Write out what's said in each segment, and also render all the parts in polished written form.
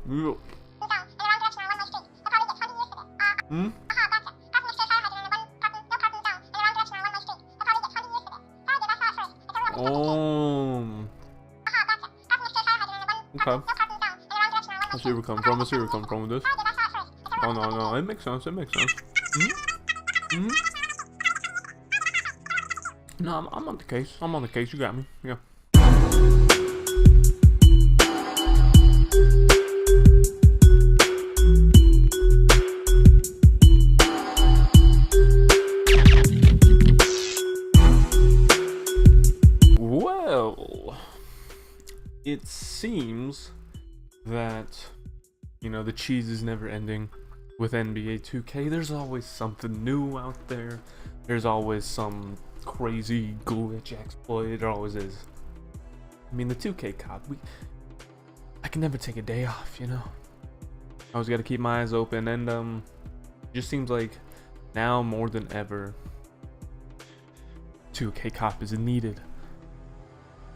Hmm? Oh. Okay. I see where we come from. I see where we come from with this. Oh no, it makes sense. It makes sense. Hmm? No, I'm on the case. I'm on the case. You got me. Yeah. Well, it seems that, you know, the cheese is never ending with NBA 2K. There's always something new out there. There's always some crazy glitch exploit. There always is. I mean, the 2K cop, I can never take a day off, you know. I always got to keep my eyes open, and it just seems like now more than ever, 2K cop is needed.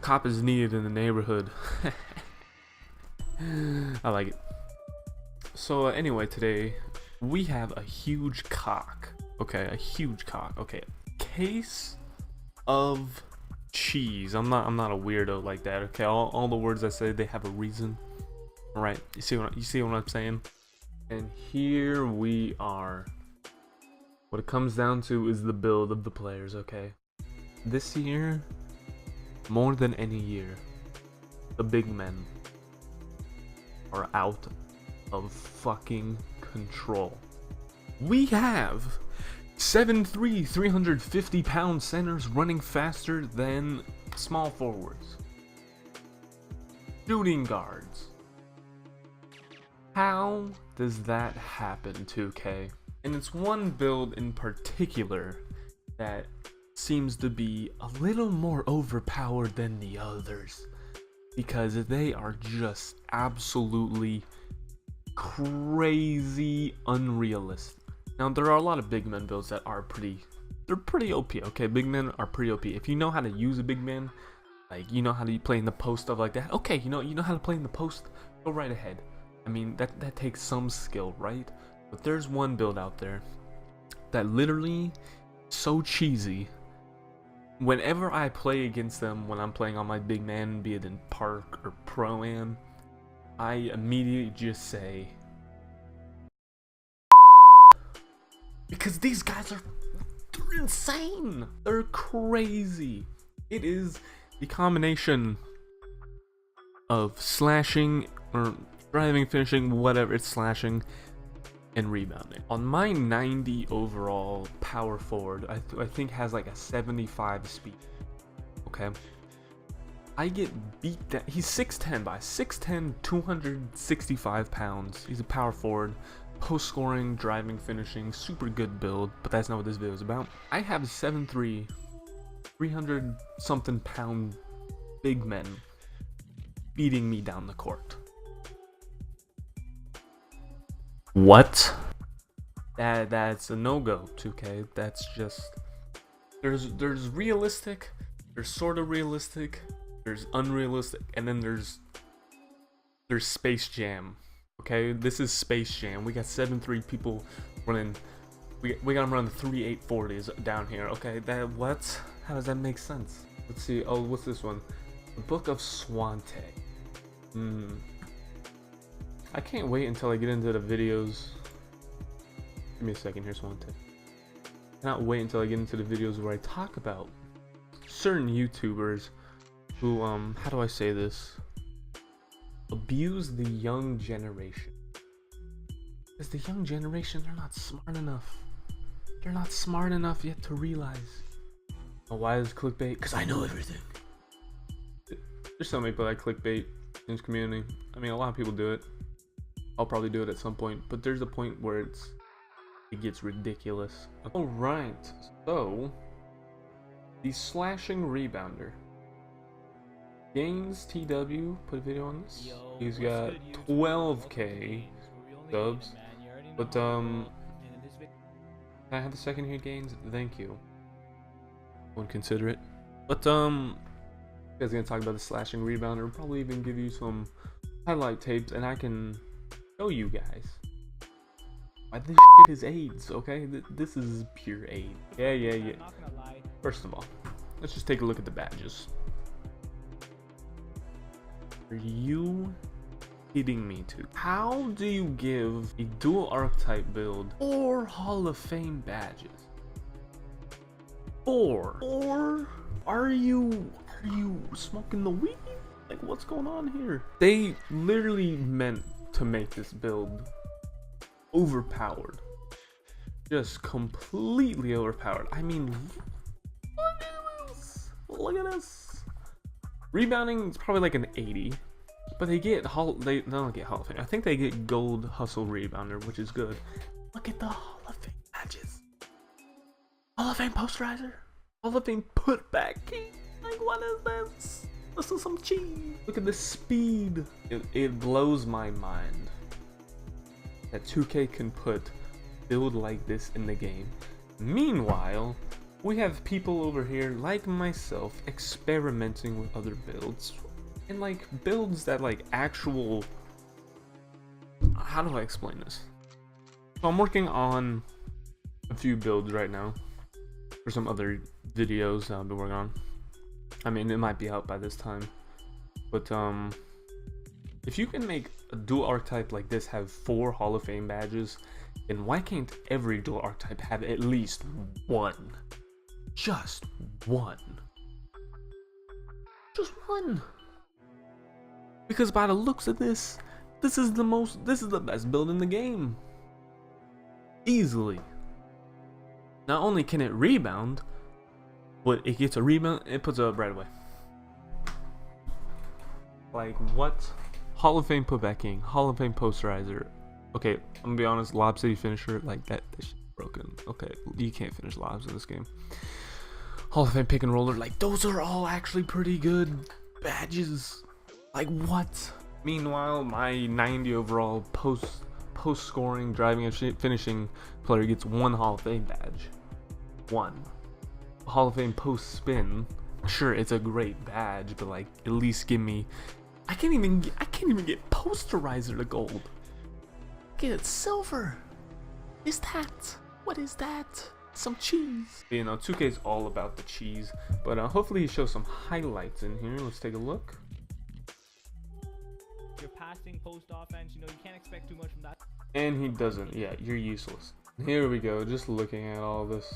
Cop is needed in the neighborhood. I like it. So anyway, today we have a huge cock. Okay, a huge cock. Okay, case of cheese. I'm not a weirdo like that. Okay, all the words I say, they have a reason. All right, you see what I'm saying? And here we are. What it comes down to is the build of the players. Okay, this year, more than any year, the big men are out of fucking control. We have 7'3", 350-pound centers running faster than small forwards. Shooting guards. How does that happen, 2K? And it's one build in particular that seems to be a little more overpowered than the others, because they are just absolutely crazy unrealistic. Now, there are a lot of big men builds that are pretty OP. Okay, big men are pretty OP. If you know how to use a big man, like you know how to play in the post, stuff like that. Okay, you know how to play in the post, go right ahead. I mean, that takes some skill, right? But there's one build out there that literally so cheesy. Whenever I play against them, when I'm playing on my big man, be it in park or pro-am, I immediately just say, because these guys they're insane. They're crazy. It is the combination of slashing or driving, finishing, whatever. It's slashing and rebounding. On my 90 overall power forward, I think has like a 75 speed. Okay, I get beat down. He's 6'10", by 6'10", 265 pounds. He's a power forward, post scoring, driving, finishing, super good build. But that's not what this video is about. I have 7'3", 300 something pound big men beating me down the court. What? That's a no-go, 2K. That's just, there's realistic, there's sort of realistic, there's unrealistic, and then there's Space Jam. Okay, this is Space Jam. We got 7'3" people running. We got them running 3.840s down here. Okay, what? How does that make sense? Let's see. Oh, what's this one? The Book of Swante. I can't wait until I get into the videos. Give me a second here, Swante. I cannot wait until I get into the videos where I talk about certain YouTubers who, how do I say this? Abuse the young generation. Because the young generation, they're not smart enough. They're not smart enough yet to realize. Oh, why is clickbait? Because I know everything. There's so many people that clickbait in this community. I mean, a lot of people do it. I'll probably do it at some point, but there's a point where it gets ridiculous. Alright, so the slashing rebounder. Games TW put a video on this. He's got 12k subs. But can I have a second here, Gaines? Thank you. Wouldn't consider it. But you guys gonna talk about the slashing rebounder. We'll probably even give you some highlight tapes, and I can show you guys why this shit is AIDS, okay? This is pure AIDS. Yeah. I'm not gonna lie. First of all, let's just take a look at the badges. Are you kidding me too? How do you give a dual archetype build 4 Hall of Fame badges? 4? Or are you smoking the weed? Like, what's going on here? They literally meant to make this build overpowered. Just completely overpowered. I mean, look at this. Look at this. Rebounding is probably like an 80, but they don't get Hall of Fame. I think they get Gold Hustle Rebounder, which is good. Look at the Hall of Fame badges. Hall of Fame Posterizer. Hall of Fame Putback King. Like, what is this? This is some cheese. Look at the speed. It blows my mind that 2K can put build like this in the game. Meanwhile, we have people over here like myself experimenting with other builds, and like builds that like actual, how do I explain this? So I'm working on a few builds right now for some other videos that I've been working on. I mean, it might be out by this time, but if you can make a dual archetype like this have 4 Hall of Fame badges, then why can't every dual archetype have at least 1? Just 1. Just 1. Because by the looks of this is the best build in the game. Easily. Not only can it rebound, but it gets a rebound, it puts it up right away. Like, what? Hall of Fame Putback King, Hall of Fame Posterizer. Okay, I'm gonna be honest, Lob City Finisher, like that shit's broken. Okay, you can't finish lobs in this game. Hall of Fame Pick and Roller, like those are all actually pretty good badges. Like, what? Meanwhile, my 90 overall post scoring, driving and finishing player gets 1 Hall of Fame badge. 1. Hall of Fame post spin. Sure, it's a great badge, but like at least give me. I can't even get Posterizer to gold. Get it silver. Is that? What is that? Some cheese. You know, 2K is all about the cheese, but hopefully he shows some highlights in here. Let's take a look. You're passing post offense, you know, you can't expect too much from that. And he doesn't. Yeah, you're useless. Here we go. Just looking at all this.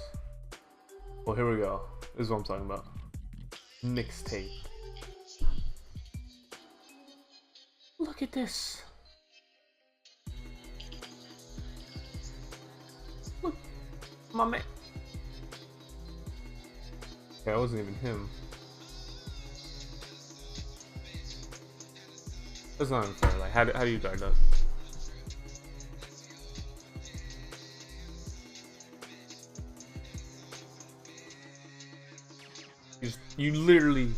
Well, here we go. This is what I'm talking about. Mixtape. Look at this. Look, my man. Okay, that wasn't even him. That's not unfair. Like, how do you guard that? You literally,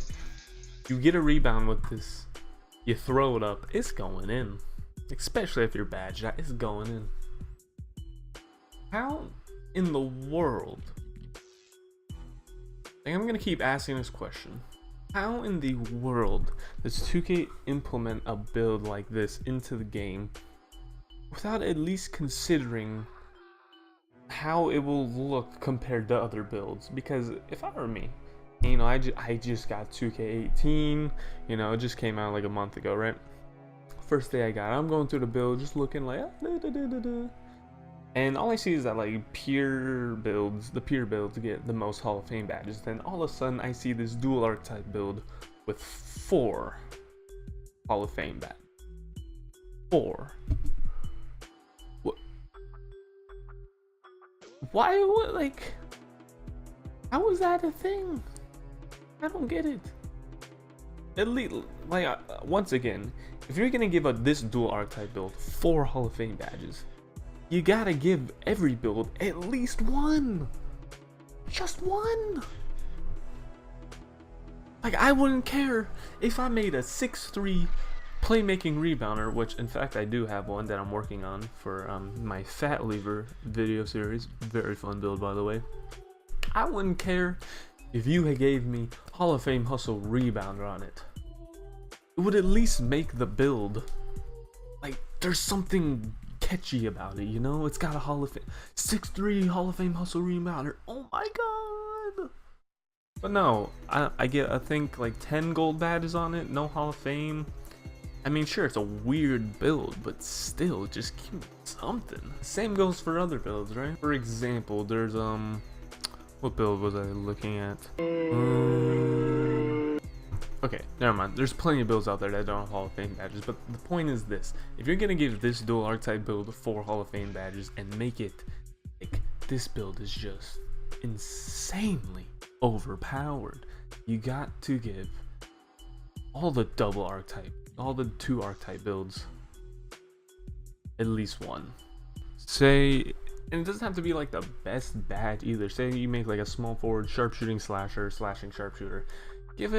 you get a rebound with this, you throw it up, it's going in. Especially if you're badged out, it's going in. How in the world? Like, I'm gonna keep asking this question. How in the world does 2K implement a build like this into the game without at least considering how it will look compared to other builds? Because if I were me, you know, I just got 2K18, you know, it just came out like a month ago, right? First day I got it, I'm going through the build, just looking like, and all I see is that like the pure builds get the most Hall of Fame badges. Then all of a sudden I see this dual archetype build with 4 Hall of Fame badges. 4. What? Why would, like, how is that a thing? I don't get it. At least, like, once again, if you're gonna give this dual archetype build 4 Hall of Fame badges, you gotta give every build at least 1. Just 1. Like, I wouldn't care if I made a 6'3" playmaking rebounder, which in fact I do have one that I'm working on for my Fat Lever video series. Very fun build, by the way. I wouldn't care if you gave me Hall of Fame hustle rebounder on it. It would at least make the build like there's something catchy about it, you know? It's got a Hall of Fame 6'3" Hall of Fame hustle rebounder. Oh my god. But no, I get, I think like 10 gold badges on it, no Hall of Fame. I mean, sure, it's a weird build, but still, just give me something. Same goes for other builds, right? For example, there's what build was I looking at? Okay, never mind. There's plenty of builds out there that don't have Hall of Fame badges, but the point is this: if you're gonna give this dual archetype build 4 Hall of Fame badges and make it like this build is just insanely overpowered, you got to give all the double archetype, all the 2 archetype builds at least 1. Say, and it doesn't have to be like the best badge either. Say you make like a small forward sharpshooting slasher, slashing sharpshooter. Give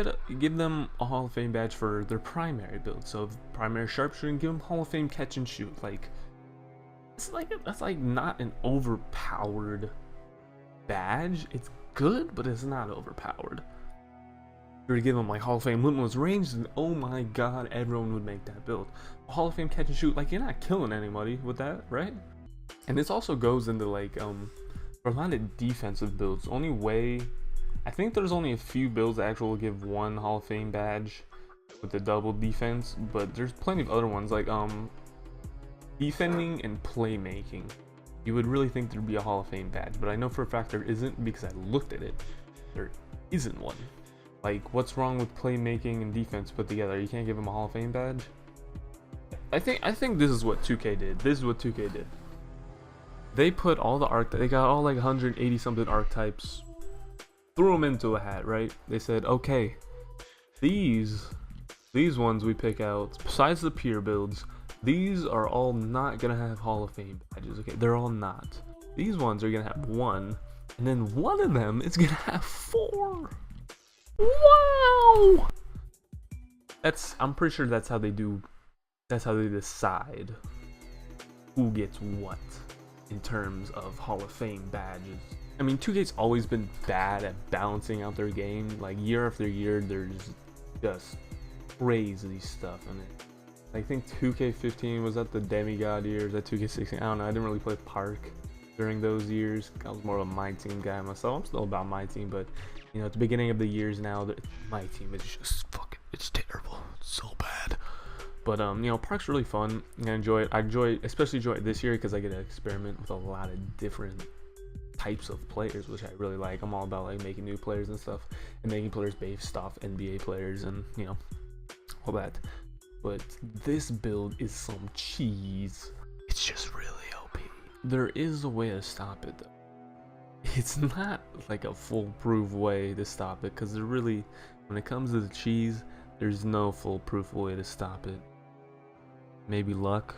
them a Hall of Fame badge for their primary build. So primary sharpshooting, give them Hall of Fame catch and shoot. Like that's like not an overpowered badge. It's good, but it's not overpowered. If you were to give them like Hall of Fame limitless range, then oh my god, everyone would make that build. Hall of Fame catch and shoot, like you're not killing anybody with that, right? And this also goes into like for a lot of defensive builds. Only way, I think there's only a few builds that actually give 1 Hall of Fame badge with the double defense, but there's plenty of other ones like defending and playmaking. You would really think there'd be a Hall of Fame badge, but I know for a fact there isn't because I looked at it. There isn't one. Like, what's wrong with playmaking and defense put together? You can't give them a Hall of Fame badge? I think this is what 2K did. This is what 2K did. They put all the they got all like 180 something archetypes, threw them into a hat, right? They said, okay, these ones we pick out, besides the peer builds, these are all not gonna have Hall of Fame badges. Okay, they're all not. These ones are gonna have 1, and then one of them is gonna have 4. Wow! I'm pretty sure that's how they do. That's how they decide who gets what in terms of Hall of Fame badges. I mean, 2K's always been bad at balancing out their game. Like year after year, there's just crazy stuff in it. I think 2K15 was at the demigod years. At 2K16, I don't know. I didn't really play Park during those years. I was more of a my team guy myself. I'm still about my team, but you know, at the beginning of the years now, my team is just fucking, it's terrible. It's so bad. But you know, Park's really fun. I enjoy it. Especially enjoy it this year because I get to experiment with a lot of different types of players, which I really like. I'm all about like making new players and stuff, and making players based off NBA players and you know, all that. But this build is some cheese. It's just really OP. There is a way to stop it though. It's not like a foolproof way to stop it, because really, when it comes to the cheese, there's no foolproof way to stop it. Maybe luck,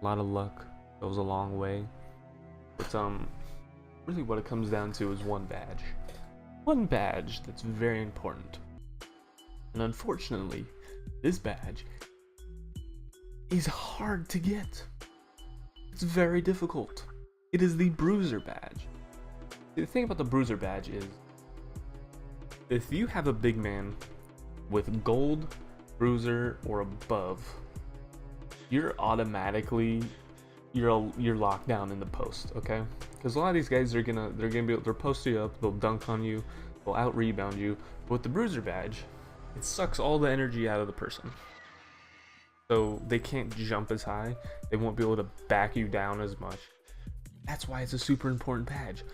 a lot of luck goes a long way. But really what it comes down to is one badge. One badge that's very important. And unfortunately, this badge is hard to get. It's very difficult. It is the Bruiser badge. The thing about the Bruiser badge is, if you have a big man with gold, Bruiser, or above, you're automatically you're locked down in the post, okay? Because a lot of these guys they're gonna be able to post you up, they'll dunk on you, they'll out rebound you. But with the Bruiser badge, it sucks all the energy out of the person. So they can't jump as high, they won't be able to back you down as much. That's why it's a super important badge.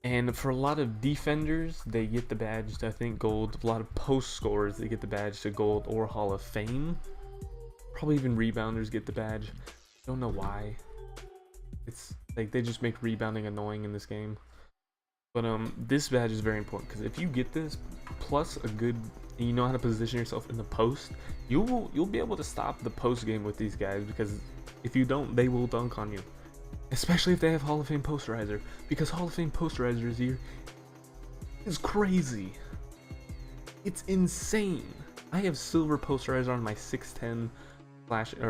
And for a lot of defenders, they get the badge to, I think, gold. A lot of post scorers, they get the badge to gold or Hall of Fame. Probably even rebounders get the badge. Don't know why. It's like they just make rebounding annoying in this game. But this badge is very important, because if you get this plus a good, you know how to position yourself in the post, you'll be able to stop the post game with these guys, because if you don't, they will dunk on you. Especially if they have Hall of Fame posterizer, because Hall of Fame posterizers here is crazy. It's insane. I have silver posterizer on my 6'10"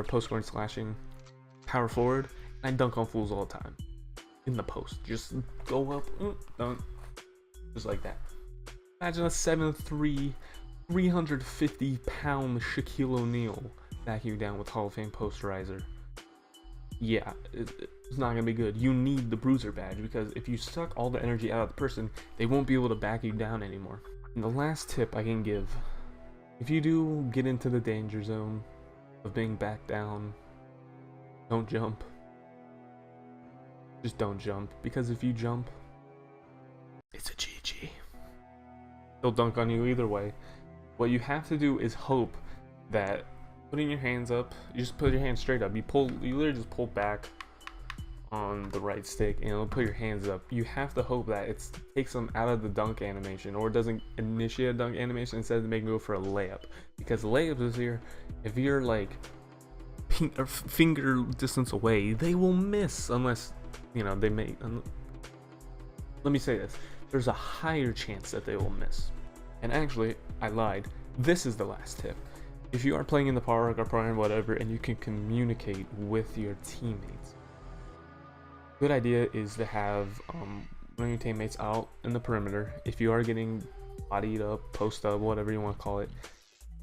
post scoring slashing power forward, and I dunk on fools all the time in the post. Just go up, dunk, just like that. Imagine a 7'3", 350-pound Shaquille O'Neal back you down with Hall of Fame posterizer, yeah, it's not gonna be good. You need the bruiser badge, because if you suck all the energy out of the person, they won't be able to back you down anymore. And the last tip I can give, if you do get into the danger zone of being backed down, don't jump. Just don't jump, because if you jump, it's a GG. They'll dunk on you either way. What you have to do is hope that putting your hands up, you just put your hands straight up. You literally just pull back on the right stick and it'll put your hands up. You have to hope that it takes them out of the dunk animation, or it doesn't initiate a dunk animation instead of making go for a layup. Because layups is here, if you're like finger distance away, they will miss unless, you know, they may. Let me say this: there's a higher chance that they will miss. And actually, I lied. This is the last tip. If you are playing in the park or prime whatever, and you can communicate with your teammates, good idea is to have one of your teammates out in the perimeter. If you are getting bodied up, post up, whatever you want to call it,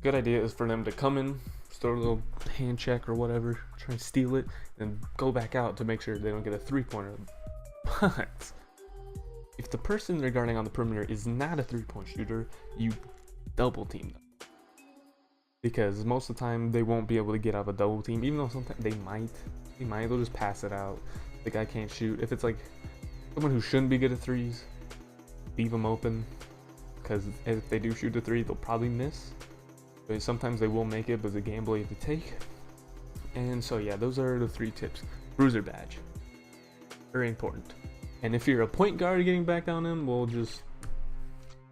good idea is for them to come in, throw a little hand check or whatever, try and steal it, and go back out to make sure they don't get a 3-pointer. But if the person they're guarding on the perimeter is not a 3-point shooter, you double team them. Because most of the time they won't be able to get out of a double team, even though sometimes they might, they'll just pass it out. The guy can't shoot. If it's like someone who shouldn't be good at threes, leave them open, because if they do shoot the 3, they'll probably miss. But sometimes they will make it, but it's a gamble you have to take. And so yeah, those are the 3 tips. Bruiser badge, very important. And if you're a point guard getting back on him, we'll just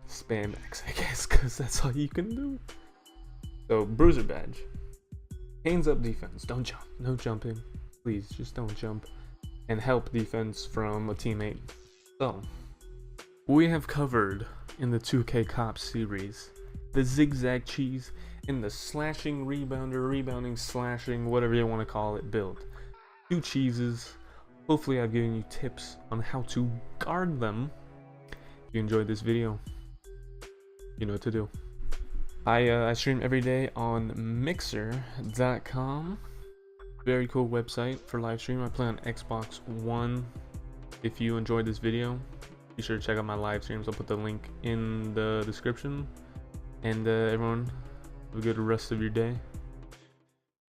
spam X, I guess, because that's all you can do. So bruiser badge, hands up defense, don't jump, no jumping, please, just don't jump, and help defense from a teammate. So we have covered in the 2K Cop series the zigzag cheese and the slashing rebounder, rebounding, slashing, whatever you want to call it, build. 2 cheeses. Hopefully I've given you tips on how to guard them. If you enjoyed this video, you know what to do. I stream every day on Mixer.com. Very cool website for live stream. I play on Xbox One. If you enjoyed this video, be sure to check out my live streams. I'll put the link in the description. And everyone, have a good rest of your day.